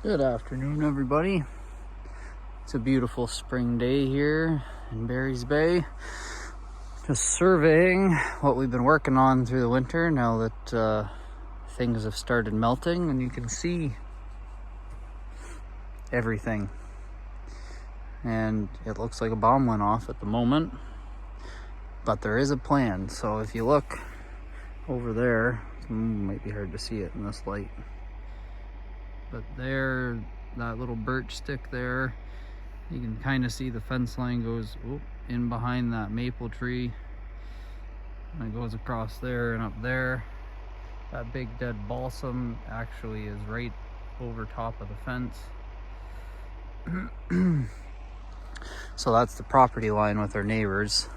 Good afternoon, everybody. It's a beautiful spring day here in Barry's Bay. Just surveying what we've been working on through the winter now that things have started melting, and you can see everything. And it looks like a bomb went off at the moment, but there is a plan. So if you look over there, it might be hard to see it in this light, but there, that little birch stick there, you can kind of see the fence line goes in behind that maple tree, and it goes across there and up there. That big dead balsam actually is right over top of the fence. So that's the property line with our neighbors.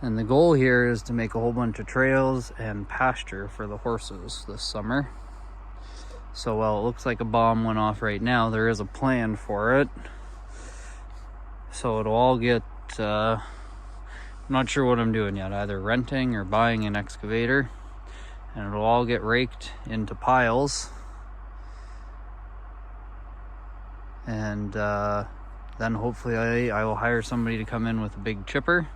And the goal here is to make a whole bunch of trails and pasture for the horses this summer. So while it looks like a bomb went off right now, there is a plan for it. So it'll all get, I'm not sure what I'm doing yet, either renting or buying an excavator. And it'll all get raked into piles. And then hopefully I will hire somebody to come in with a big chipper.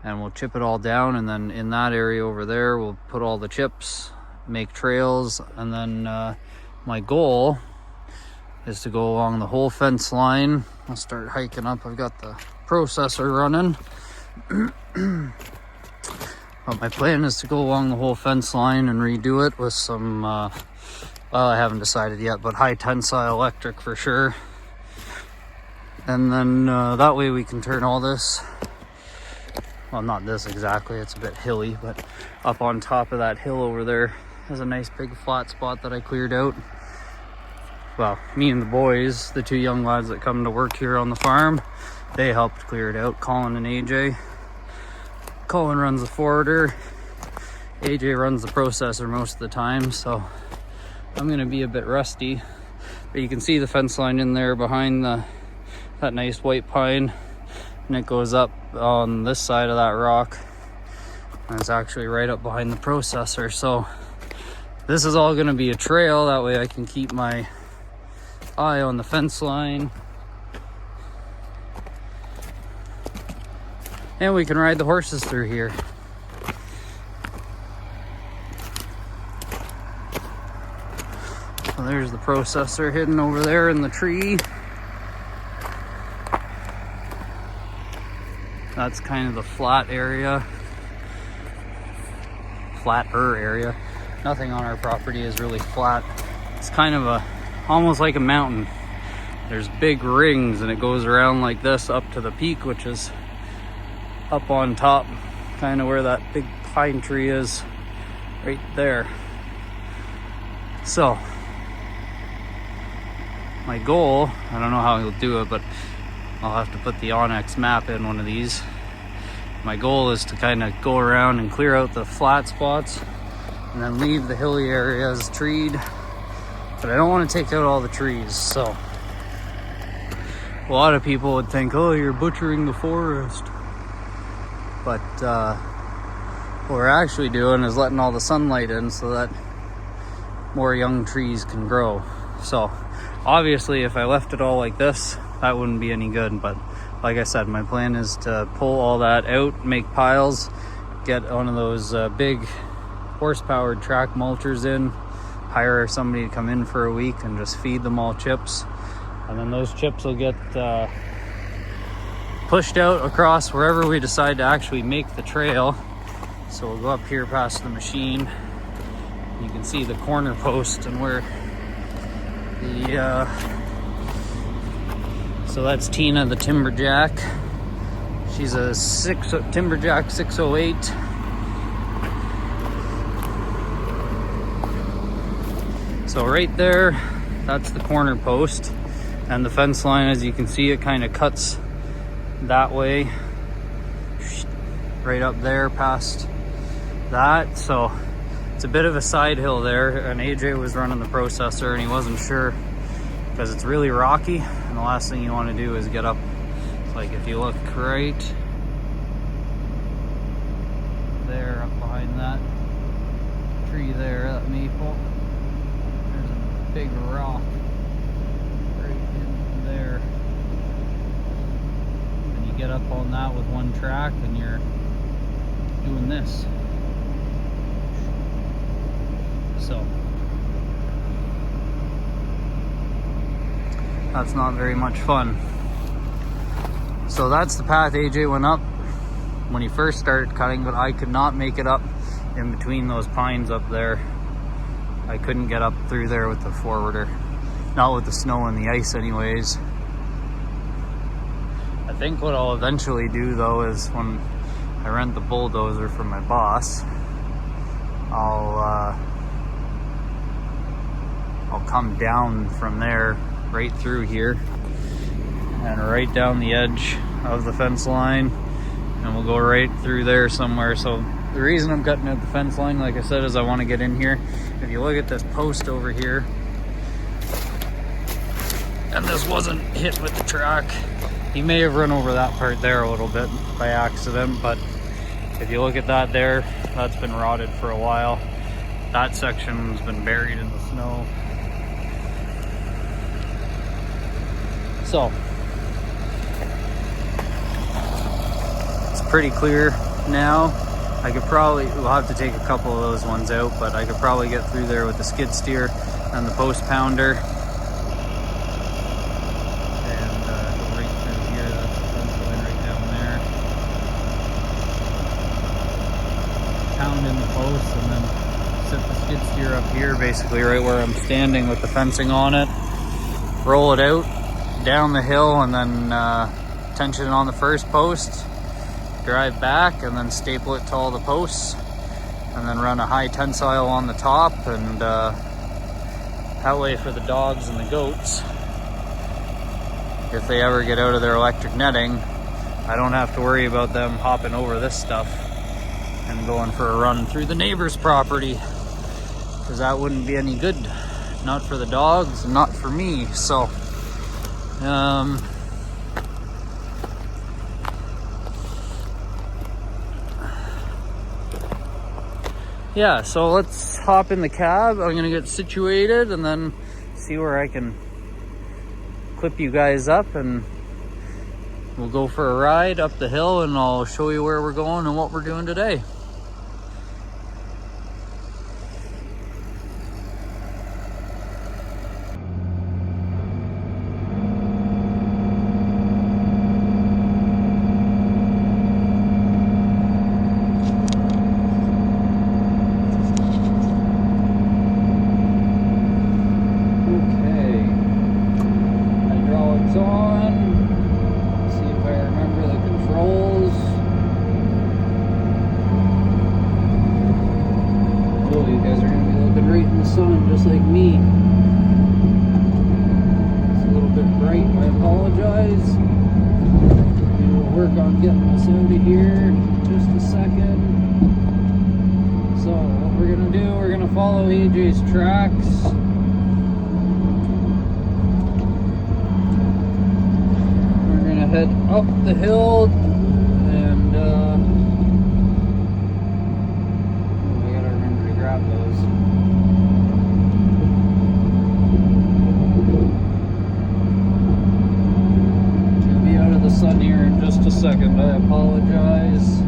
And we'll chip it all down, and then in that area over there, we'll put all the chips, make trails, and then my goal is to go along the whole fence line. I'll start hiking up. I've got the processor running. But my plan is to go along the whole fence line and redo it with some, well, I haven't decided yet, but high tensile electric for sure. And then that way we can turn all this, well, not this exactly, it's a bit hilly, but up on top of that hill over there is a nice big flat spot that I cleared out. Well, me and the boys, the two young lads that come to work here on the farm, they helped clear it out, Colin and AJ. Colin runs the forwarder, AJ runs the processor most of the time, so I'm gonna be a bit rusty. But you can see the fence line in there behind that nice white pine, and it goes up on this side of that rock, and it's actually right up behind the processor. So this is all going to be a trail, that way I can keep my eye on the fence line, and we can ride the horses through here. So there's the processor hidden over there in the tree. That's kind of the flatter area. Nothing on our property is really flat. It's kind of almost like a mountain. There's big rings, and it goes around like this up to the peak, which is up on top, kind of where that big pine tree is, right there. So my goal, I don't know how he'll do it, but I'll have to put the Onyx map in one of these. My goal is to kind of go around and clear out the flat spots and then leave the hilly areas treed. But I don't want to take out all the trees, so a lot of people would think, oh, you're butchering the forest. But what we're actually doing is letting all the sunlight in so that more young trees can grow. So obviously if I left it all like this, that wouldn't be any good, but like I said, my plan is to pull all that out, make piles, get one of those big horse-powered track mulchers in, hire somebody to come in for a week and just feed them all chips, and then those chips will get pushed out across wherever we decide to actually make the trail. So we'll go up here past the machine. You can see the corner post and where the so that's Tina, the Timberjack. She's a Timberjack 608. So right there, that's the corner post. And the fence line, as you can see, it kind of cuts that way. Right up there past that. So it's a bit of a side hill there. And AJ was running the processor and he wasn't sure because it's really rocky. And the last thing you want to do is get up. Like if you look right there up behind that tree there, that maple, there's big rock right in there. And you get up on that with one track and you're doing this. So that's not very much fun. So that's the path AJ went up when he first started cutting, but I could not make it up in between those pines up there. I couldn't get up through there with the forwarder. Not with the snow and the ice anyways. I think what I'll eventually do though is when I rent the bulldozer from my boss, I'll come down from there right through here and right down the edge of the fence line, and we'll go right through there somewhere. So the reason I'm cutting at the fence line, like I said, is I want to get in here. If you look at this post over here, and this wasn't hit with the track, he may have run over that part there a little bit by accident, but if you look at that there, that's been rotted for a while. That section's been buried in the snow. So it's pretty clear now. I could probably, we'll have to take a couple of those ones out, but I could probably get through there with the skid steer and the post pounder. And go right through here, that's the fence line right down there. Pound in the post and then set the skid steer up here, basically right where I'm standing with the fencing on it. Roll it out down the hill and then tension it on the first post, drive back and then staple it to all the posts, and then run a high tensile on the top, and that way for the dogs and the goats, if they ever get out of their electric netting, I don't have to worry about them hopping over this stuff and going for a run through the neighbor's property, because that wouldn't be any good, not for the dogs and not for me. So yeah, so let's hop in the cab. I'm gonna get situated and then see where I can clip you guys up, and we'll go for a ride up the hill, and I'll show you where we're going and what we're doing today. You guys are going to be looking right in the sun, just like me. It's a little bit bright, I apologize. We'll work on getting us out of here in just a second. So what we're going to do, we're going to follow AJ's tracks. We're going to head up the hill and those. We'll be out of the sun here in just a second. I apologize.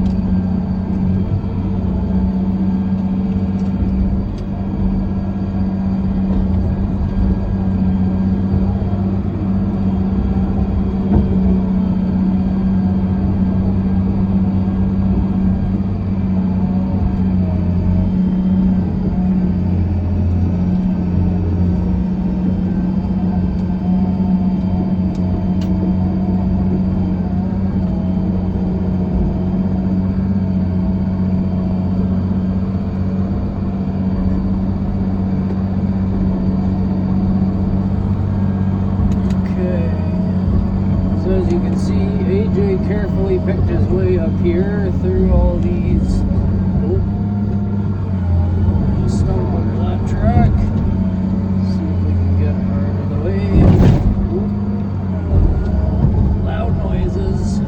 As you can see, AJ carefully picked his way up here through all these. Just stop under that track. See if we can get out of the way. Loud noises.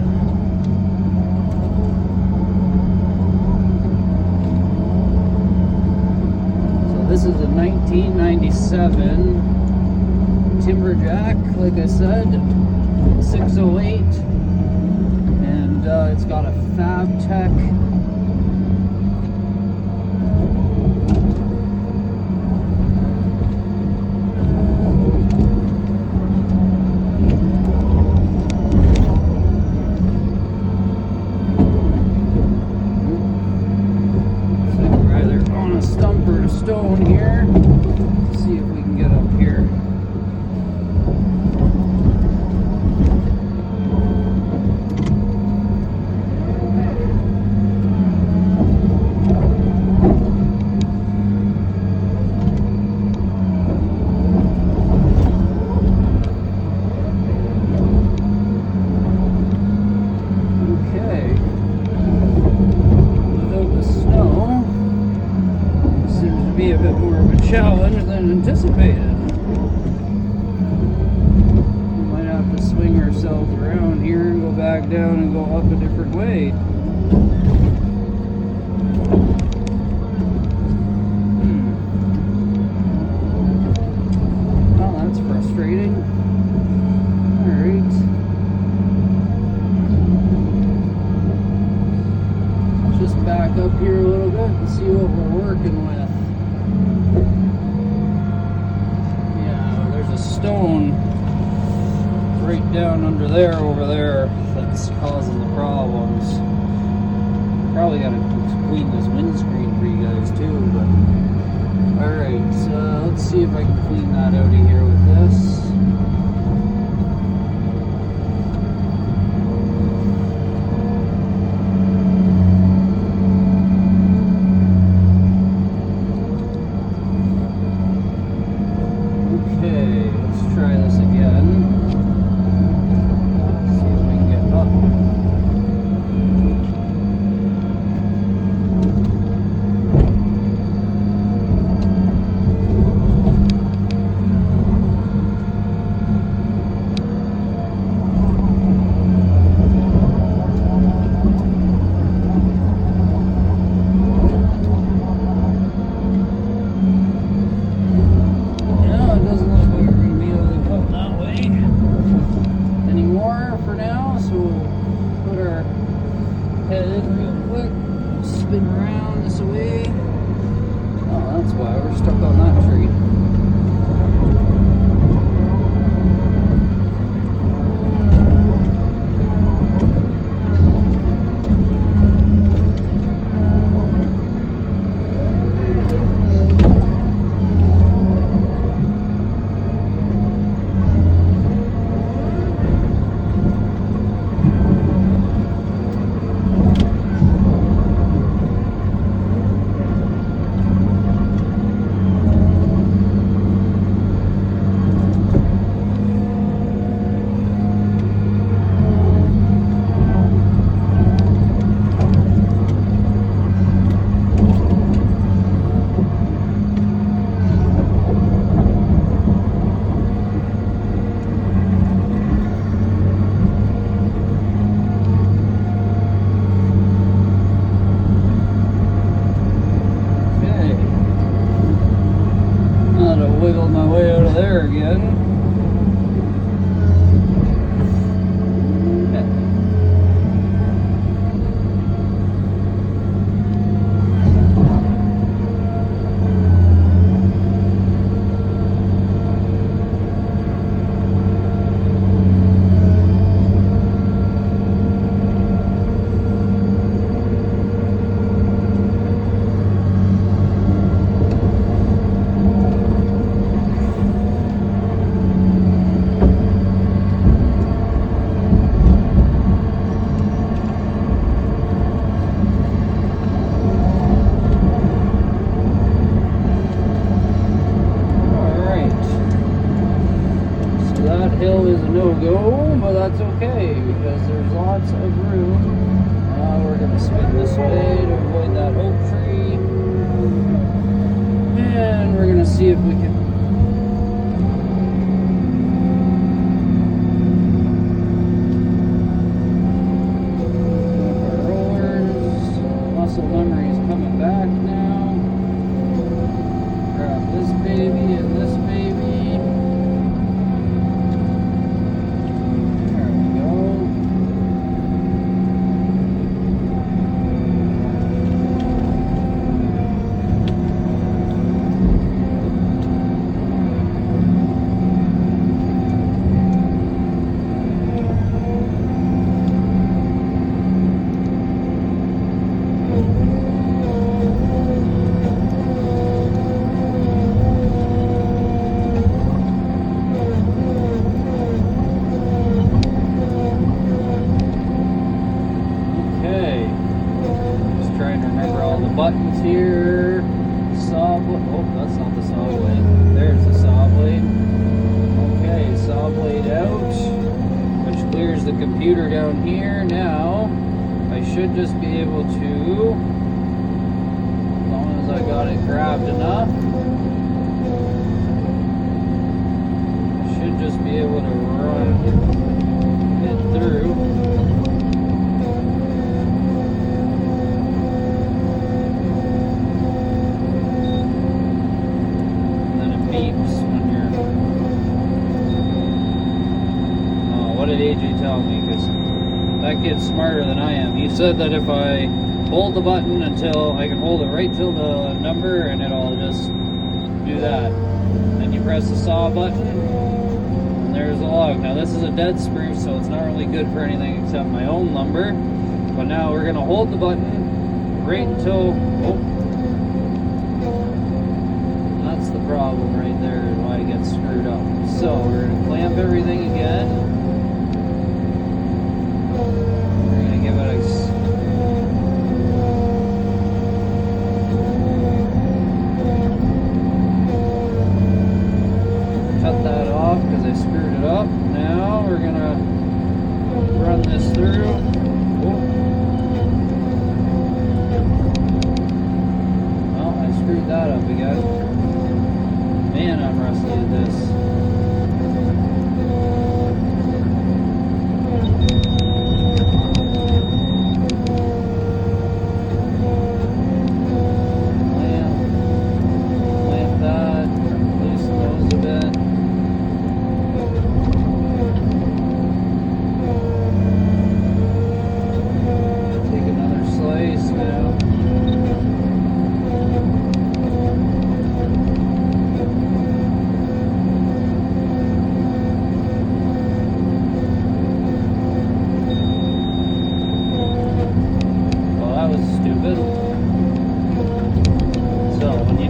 So this is a 1997 Timberjack, like I said, 608, and it's got a FabTech stone here. Let's see if we can get up here. Okay. Without the snow, seems to be a bit more of a challenge than anticipated. We might have to swing ourselves around here and go back down and go up a different way. Well, that's frustrating. Alright. Let's just back up here a little bit and see what we're working with. Stone right down under there, over there, that's causing the problems. Probably gotta clean this windscreen for you guys too, but alright, let's see if I can clean that out of here with this. Try this again. See if we can get up. Head in real quick, spin around this way. Oh, that's why we're stuck on that tree. Wiggled my way out of there again. Hill is a no-go, but that's okay because there's lots of room. We're going to spin this way to avoid that oak tree, and we're going to see if we can our rollers. Muscle memory is coming back now. Grab this. computer down here. Now I should just be able to, as long as I got it grabbed enough, I should just be able to run it through. And then it beeps when you're... Oh, what did AJ tell me? Because that kid's smarter than I am. He said that if I hold the button until I can hold it right till the number, and it'll just do that. Then you press the saw button, and there's the log. Now this is a dead spruce, so it's not really good for anything except my own lumber. But now we're gonna hold the button right until, oh, that's the problem right there, is why it gets screwed up. So we're gonna clamp everything again. Cut that off because I screwed it up. Now we're gonna run this through. Oh. Well, I screwed that up again. Man, I'm rusty at this.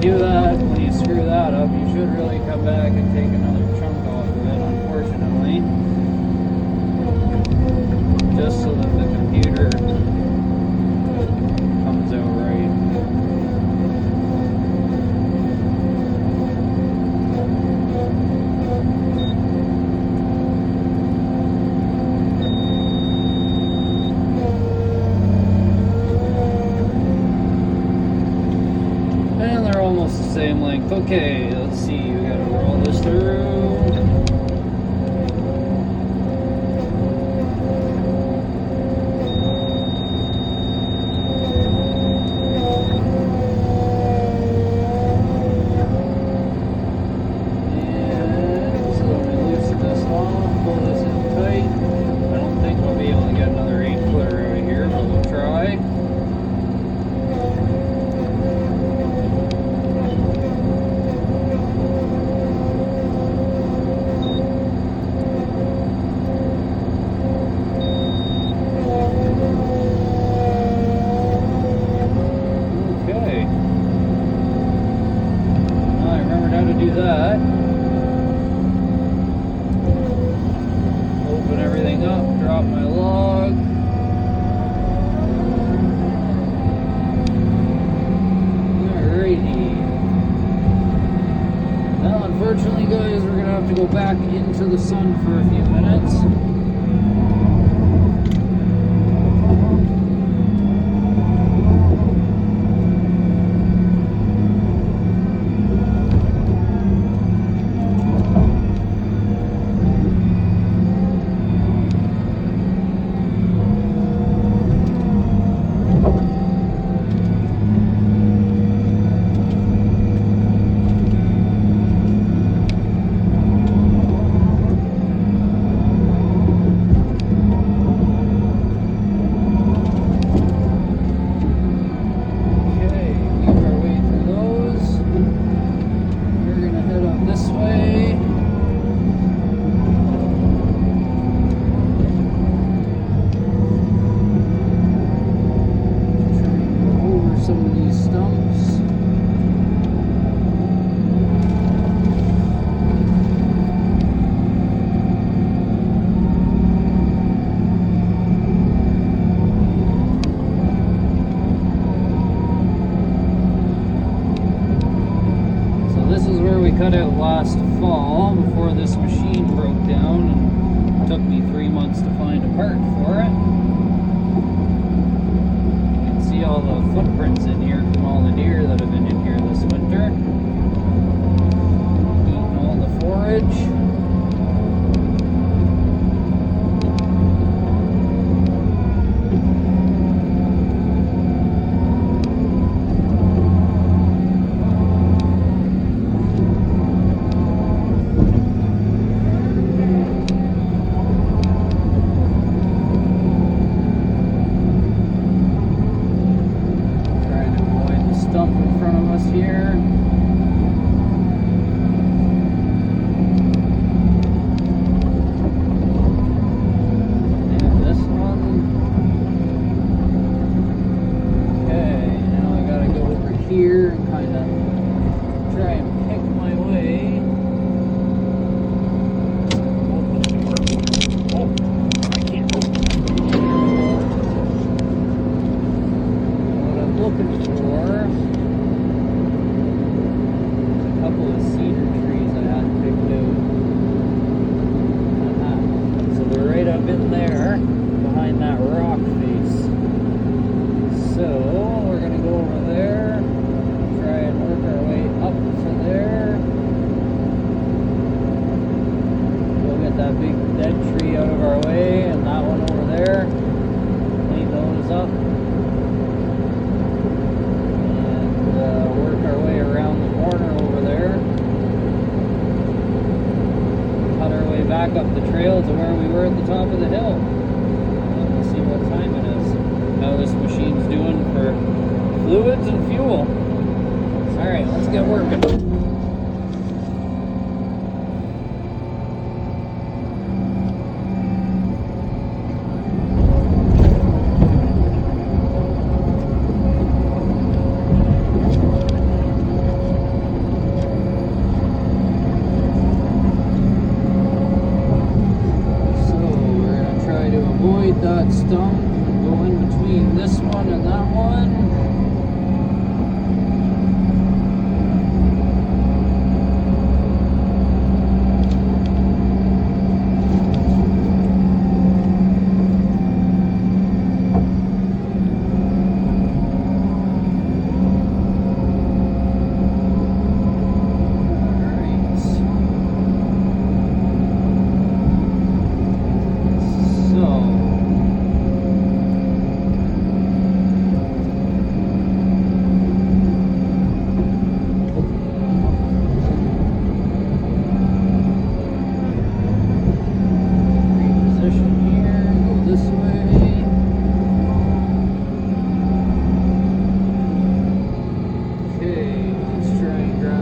Do that, when you screw that up, you should really come back and take another chunk off of it, unfortunately. Just so that the computer comes out right. Almost the same length. Okay, let's see. We gotta roll this through. And so let me loosen this off, pull this in tight. I don't think we'll be able to get another 8-footer out of here, but we'll try. Do that. Open everything up, drop my log. Alrighty. Now, unfortunately, guys, we're gonna have to go back into the sun for a few minutes. cut out last fall before this machine broke down and took me 3 months to find a part for it. You can see all the footprints in here from all the deer that have been in here this winter. Eating all the forage. Here. And this one. Okay, now I gotta go over here and kind of try and pick my way. Oh, I can't open it. What I'm looking for. Couple of cedar trees I had picked out. So they're right up in there behind that rock face. So we're gonna go over there, try and work our way up to there. We'll get that big dead tree out of our way and that one over there. Clean those up. And work our way around the corner over there. Cut our way back up the trail to where we were at the top of the hill. And we'll see what time it is. How this machine's doing for fluids and fuel. Alright, let's get working. Avoid that stump and go in between this one and that one.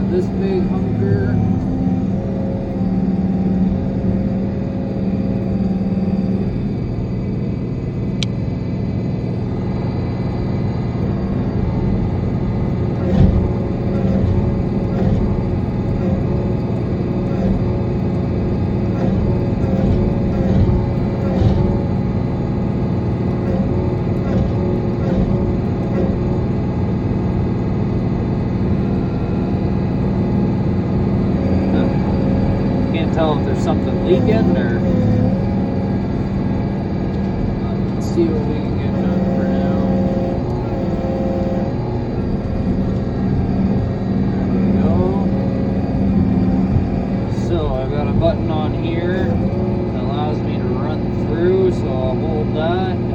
This big hunker. Tell if there's something leaking or let's see what we can get done for now. There we go. So I've got a button on here that allows me to run through, so I'll hold that and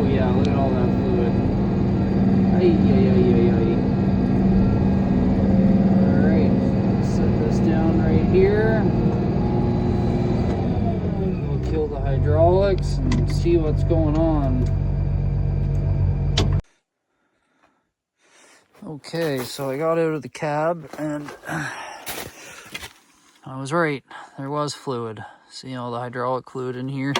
yeah, look at all that fluid. Ay, ay, ay, ay, ay. hydraulics and see what's going on. Okay, so I got out of the cab and I was right. There was fluid. See all the hydraulic fluid in here?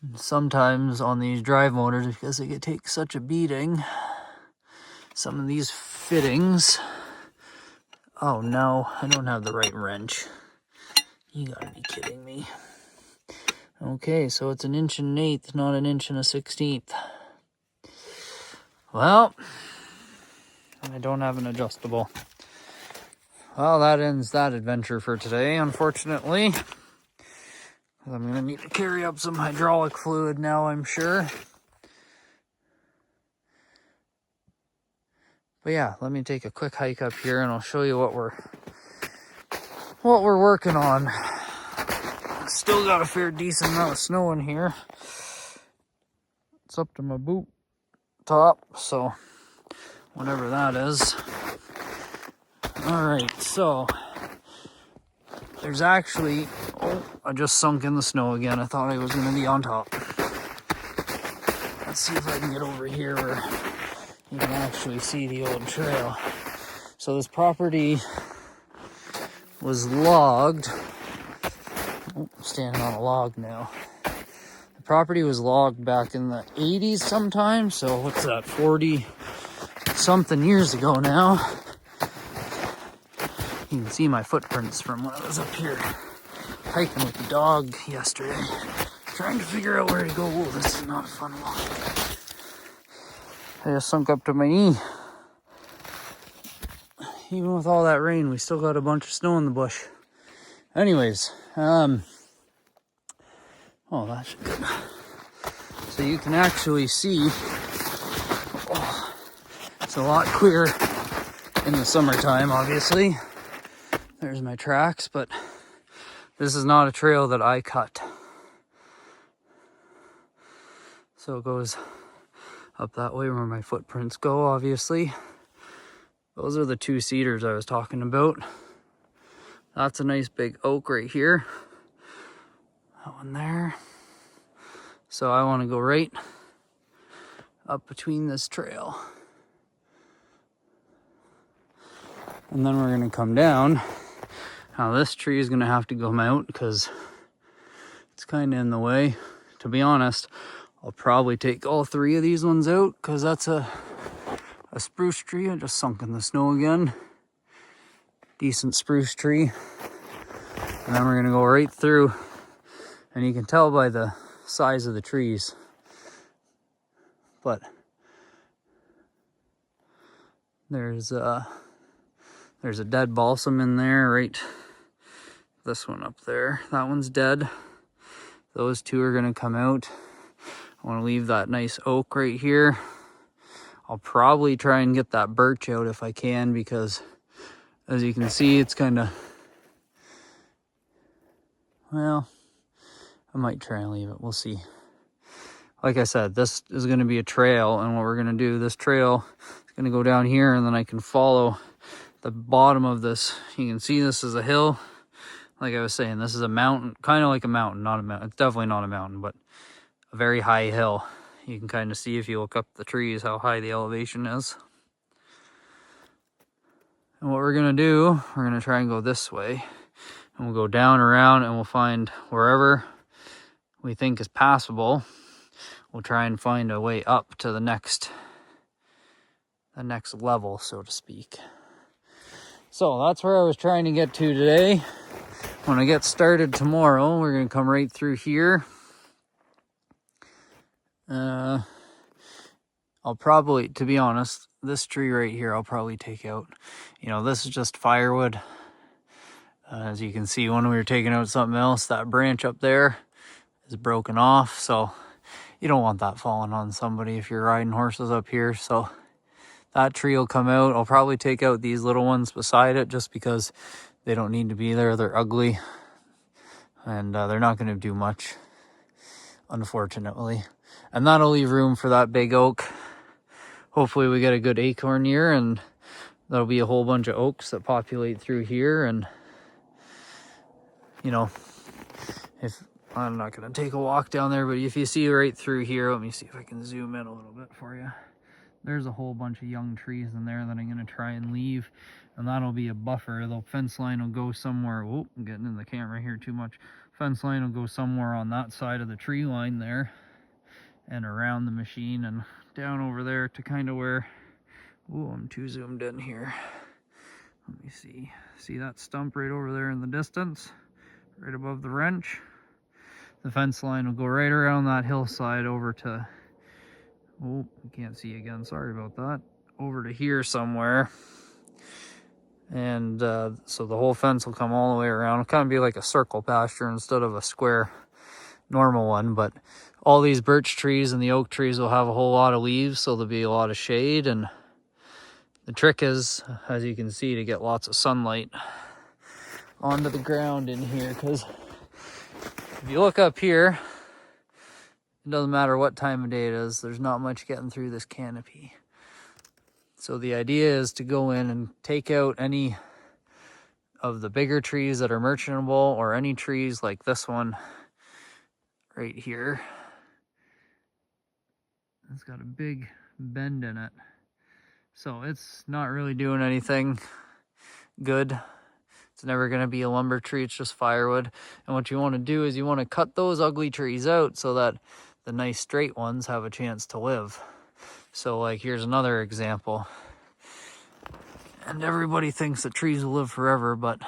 And sometimes on these drive motors, because they can take such a beating, some of these fittings... Oh no, I don't have the right wrench. You gotta be kidding me. Okay, so it's 1 1/8 inch, not 1 1/16 inch. Well, I don't have an adjustable. Well, that ends that adventure for today, unfortunately. I'm gonna need to carry up some hydraulic fluid now, I'm sure. But yeah, let me take a quick hike up here and I'll show you what we're working on. Still got a fair decent amount of snow in here. It's up to my boot top, so whatever that is. Alright, so there's actually, oh, I just sunk in the snow again. I thought I was going to be on top. Let's see if I can get over here where you can actually see the old trail. So this property was logged. Oh, I'm standing on a log now. The property was logged back in the 80s sometime. So what's that, 40 something years ago now. You can see my footprints from when I was up here hiking with the dog yesterday, trying to figure out where to go. Whoa, this is not a fun walk. I just sunk up to my knee. Even with all that rain, we still got a bunch of snow in the bush. Anyways, oh, that's good. So you can actually see, oh, it's a lot clearer in the summertime, obviously. There's my tracks, but this is not a trail that I cut. So it goes up that way where my footprints go, obviously. Those are the 2 cedars I was talking about. That's a nice big oak right here. That one there. So I want to go right up between this trail. And then we're going to come down. Now this tree is going to have to come out because it's kind of in the way. To be honest, I'll probably take all 3 of these ones out because that's a spruce tree. I just sunk in the snow again. Decent spruce tree. And then we're going to go right through. And you can tell by the size of the trees. But there's a dead balsam in there, right? This one up there, that one's dead. Those 2 are gonna come out. I wanna leave that nice oak right here. I'll probably try and get that birch out if I can, because as you can see, it's kinda, well, I might try and leave it, we'll see. Like I said, this is gonna be a trail, and what we're gonna do, this trail is gonna go down here, and then I can follow the bottom of this. You can see this is a hill. Like I was saying, this is a mountain, kind of like a mountain, not a mountain. It's definitely not a mountain, but a very high hill. You can kind of see if you look up the trees how high the elevation is. And what we're gonna do, we're gonna try and go this way. And we'll go down, around, and we'll find wherever we think is passable. We'll try and find a way up to the next level, so to speak. So that's where I was trying to get to today. When I get started tomorrow, we're going to come right through here. I'll probably, to be honest, this tree right here, I'll probably take out. You know, this is just firewood. As you can see, when we were taking out something else, that branch up there is broken off. So you don't want that falling on somebody if you're riding horses up here. So that tree will come out. I'll probably take out these little ones beside it just because they don't need to be there. They're ugly. And they're not going to do much, unfortunately. And that'll leave room for that big oak. Hopefully we get a good acorn year, and there'll be a whole bunch of oaks that populate through here. And you know, if I'm not going to take a walk down there, but if you see right through here, let me see if I can zoom in a little bit for you. There's a whole bunch of young trees in there that I'm going to try and leave, and that'll be a buffer. The fence line will go somewhere. Oh, I'm getting in the camera here too much. Fence line will go somewhere on that side of the tree line there, and around the machine and down over there to kind of where, oh, I'm too zoomed in here. Let me see. See that stump right over there in the distance, right above the wrench? The fence line will go right around that hillside over to, oh, I can't see again, sorry about that, over to here somewhere. And so the whole fence will come all the way around. It'll kind of be like a circle pasture instead of a square normal one. But all these birch trees and the oak trees will have a whole lot of leaves, so there'll be a lot of shade. And the trick is, as you can see, to get lots of sunlight onto the ground in here, because if you look up here, it doesn't matter what time of day it is, there's not much getting through this canopy. So the idea is to go in and take out any of the bigger trees that are merchantable, or any trees like this one right here. It's got a big bend in it, so it's not really doing anything good. It's never going to be a lumber tree, it's just firewood. And what you want to do is you want to cut those ugly trees out so that the nice straight ones have a chance to live. So like here's another example. And everybody thinks that trees will live forever, but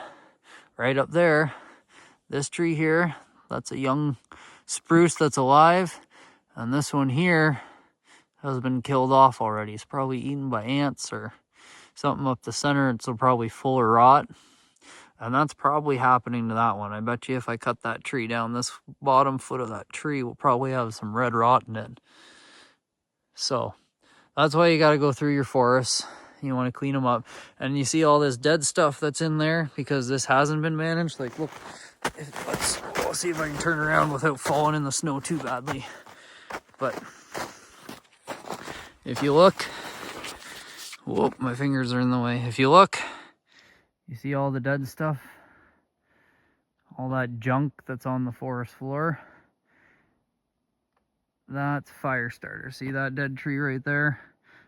right up there, this tree here, that's a young spruce that's alive. And this one here has been killed off already. It's probably eaten by ants or something up the center. It's probably full of rot. And that's probably happening to that one. I bet you if I cut that tree down, this bottom foot of that tree will probably have some red rot in it. So that's why you got to go through your forests. You want to clean them up. And you see all this dead stuff that's in there because this hasn't been managed. Like, look, let's see if I can turn around without falling in the snow too badly. But if you look, whoop, my fingers are in the way. If you look, you see all the dead stuff, all that junk that's on the forest floor. That's fire starter. See that dead tree right there?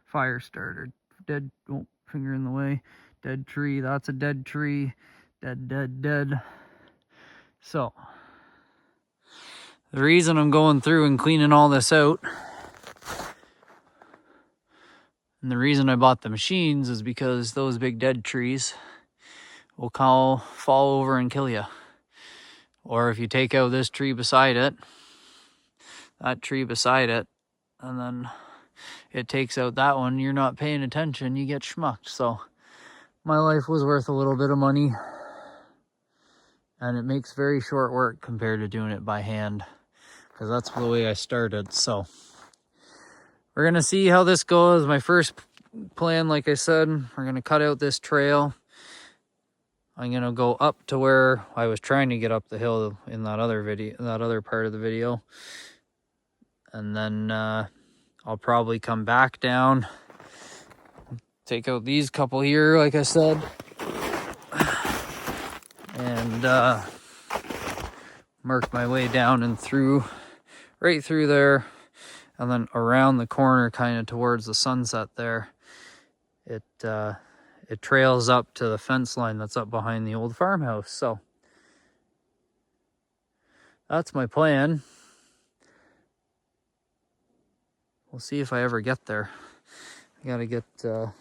Fire starter. Dead, oh, finger in the way. Dead tree, that's a dead tree. Dead, dead, dead. So, the reason I'm going through and cleaning all this out, and the reason I bought the machines, is because those big dead trees will fall over and kill you. Or if you take out this tree beside it, that tree beside it, and then it takes out that one, you're not paying attention, you get schmucked. So my life was worth a little bit of money, and it makes very short work compared to doing it by hand, because that's the way I started. So we're gonna see how this goes. My first plan, like I said, we're gonna cut out this trail. I'm gonna go up to where I was trying to get up the hill in that other video, that other part of the video. And then I'll probably come back down, take out these couple here, like I said, and mark my way down and through, right through there, and then around the corner, kind of towards the sunset there. It trails up to the fence line that's up behind the old farmhouse. So that's my plan. We'll see if I ever get there. I gotta get the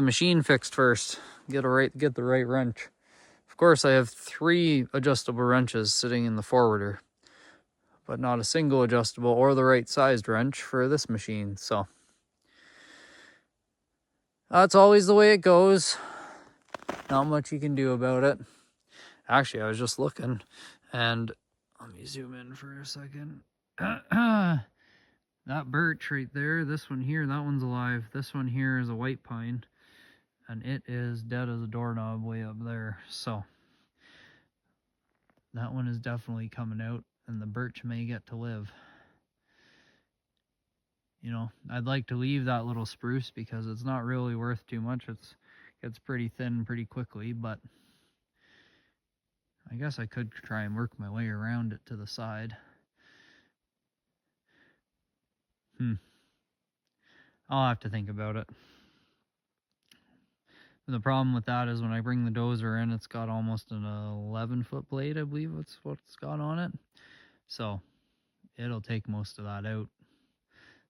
machine fixed first. Get the right wrench. Of course, I have 3 adjustable wrenches sitting in the forwarder, but not a single adjustable or the right sized wrench for this machine. So that's always the way it goes. Not much you can do about it. Actually, I was just looking, and let me zoom in for a second. That birch right there, this one here, that one's alive. This one here is a white pine, and it is dead as a doorknob way up there. So that one is definitely coming out, and the birch may get to live. You know, I'd like to leave that little spruce because it's not really worth too much. It gets pretty thin pretty quickly, but I guess I could try and work my way around it to the side. I'll have to think about it. And the problem with that is when I bring the dozer in, it's got almost an 11-foot blade, I believe that's what it's got on it. So it'll take most of that out.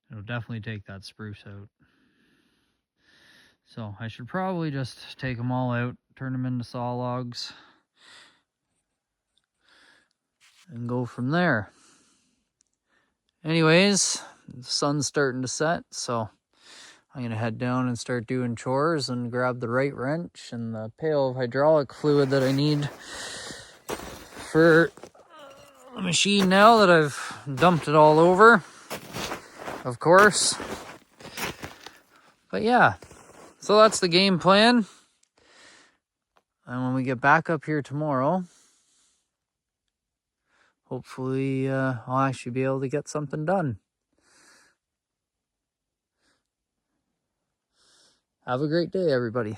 It'll definitely take that spruce out. So I should probably just take them all out, turn them into saw logs, and go from there. Anyways, the sun's starting to set, so I'm going to head down and start doing chores and grab the right wrench and the pail of hydraulic fluid that I need for the machine now that I've dumped it all over, of course. But yeah, so that's the game plan. And when we get back up here tomorrow, hopefully I'll actually be able to get something done. Have a great day, everybody.